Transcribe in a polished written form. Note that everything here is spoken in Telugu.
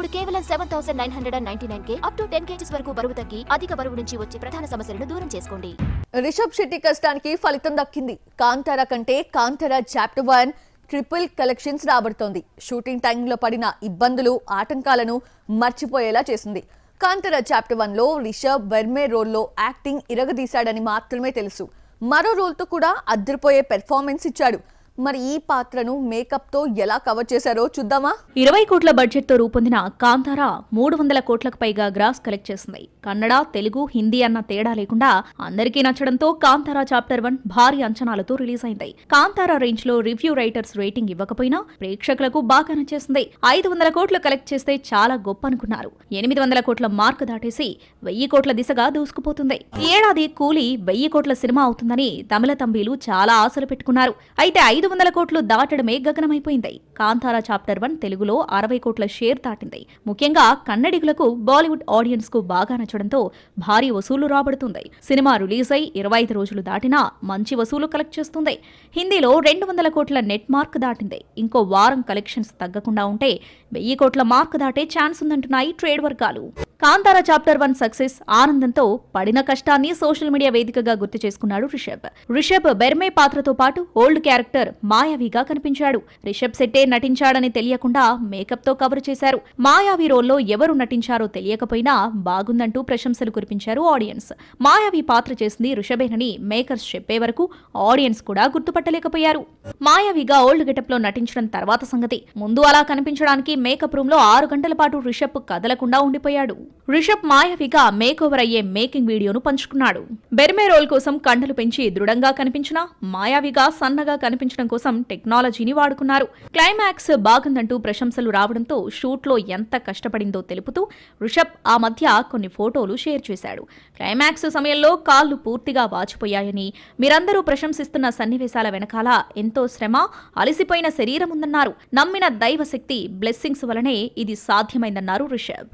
ఇప్పుడు కేవలం 7,999K అప్ టు 10 kgs వరకు బరువు తగ్గి అధిక బరువు నుంచి వచ్చే ప్రధాన సమస్యలను దూరం చేసుకోండి. రిషబ్ శెట్టి కష్టానికి ఫలితం దక్కింది. కాంతారా కంటే కాంతారా చాప్టర్ 1 ట్రిపుల్ కలెక్షన్స్ రాబడుతోంది. షూటింగ్ టైంలో పడిన ఇబ్బందులు ఆటంకాలను మర్చిపోయేలా చేసింది. కాంతారా చాప్టర్ 1లో రిషబ్ బెర్మే రోల్లో యాక్టింగ్ ఇరగదీశాడని మాత్రమే తెలుసు. మరో రోల్తో కూడా అద్దరిపోయే పెర్ఫార్మెన్స్ ఇచ్చాడు. మరి ఈ పాత్రను మేకప్ తో ఎలా కవర్ చేశారో చూద్దామా. 20 కోట్ల బడ్జెట్ తో రూపొందిన కాంతారా 300 కోట్లకు పైగా గ్రాస్ కలెక్ట్ చేసింది. కన్నడ, తెలుగు, హిందీ అన్న తేడా లేకుండా అందరికీ నచ్చడంతో కాంతారా చాప్టర్ 1 భారీ అంచనాలతో రిలీజ్ అయింది. కాంతారా రేంజ్ లో రివ్యూ రైటర్స్ రేటింగ్ ఇవ్వకపోయినా ప్రేక్షకులకు బాగా నచ్చేసింది. 500 కోట్లు కలెక్ట్ చేస్తే చాలా గొప్ప అనుకున్నారు. 800 కోట్ల మార్క్ దాటేసి 1000 కోట్ల దిశగా దూసుకుపోతుంది. ఈ ఏడాది కూలీ 1000 కోట్ల సినిమా అవుతుందని తమిళ తంబీలు చాలా ఆశలు పెట్టుకున్నారు. అయితే 500 కోట్లు దాటడమే గగనమైపోయింది. కాంతారా చాప్టర్ 1 తెలుగులో 60 కోట్ల షేర్ దాటింది. ముఖ్యంగా కన్నడిగులకు బాలీవుడ్ ఆడియన్స్ కు బాగా నచ్చడంతో భారీ వసూలు రాబడుతుంది. సినిమా రిలీజ్ అయి 25 రోజులు దాటినా మంచి వసూలు కలెక్ట్ చేస్తుంది. హిందీలో 200 కోట్ల నెట్ మార్క్ దాటింది. ఇంకో వారం కలెక్షన్స్ తగ్గకుండా ఉంటే 1000 కోట్ల మార్క్ దాటే ఛాన్స్ ఉందంటున్నాయి ట్రేడ్ వర్గాలు. కాంతారా చాప్టర్ 1 సక్సెస్ ఆనందంతో పడిన కష్టాన్ని సోషల్ మీడియా వేదికగా గుర్తు చేసుకున్నాడు రిషబ్. రిషబ్ బెర్మే పాత్రతో పాటు ఓల్డ్ క్యారెక్టర్ మాయావిగా కనిపించాడు. రిషబ్ శెట్టే నటించాడని తెలియకుండా మేకప్ తో కవర్ చేశారు. మాయావి రోల్లో ఎవరు నటించారో తెలియకపోయినా బాగుందంటూ ప్రశంసలు కురిపించారు ఆడియన్స్. మాయావి పాత్ర చేసింది రిషబేనని మేకర్స్ చెప్పే వరకు ఆడియన్స్ కూడా గుర్తుపట్టలేకపోయారు. మాయావిగా ఓల్డ్ గెటప్ లో నటించడం తర్వాత సంగతి. ముందు అలా కనిపించడానికి మేకప్ రూమ్ లో 6 గంటల పాటు రిషబ్ కదలకుండా ఉండిపోయాడు. రిషబ్ మాయావిగా మేక్ ఓవర్ అయ్యే మేకింగ్ వీడియోను పంచుకున్నాడు. బెర్మే రోల్ కోసం కండలు పెంచి దృఢంగా కనిపించినా మాయావిగా సన్నగా కనిపించడం కోసం టెక్నాలజీని వాడుకున్నారు. క్లైమాక్స్ బాగుందంటూ ప్రశంసలు రావడంతో షూట్ లో ఎంత కష్టపడిందో తెలుపుతూ రిషబ్ ఆ మధ్య కొన్ని ఫోటోలు షేర్ చేశాడు. క్లైమాక్స్ సమయంలో కాళ్లు పూర్తిగా వాచిపోయాయని, మీరందరూ ప్రశంసిస్తున్న సన్నివేశాల వెనకాల ఎంతో శ్రమ, అలసిపోయిన శరీరం ఉందన్నారు. నమ్మిన దైవశక్తి బ్లెస్సింగ్స్ వలనే ఇది సాధ్యమైందన్నారు రిషబ్.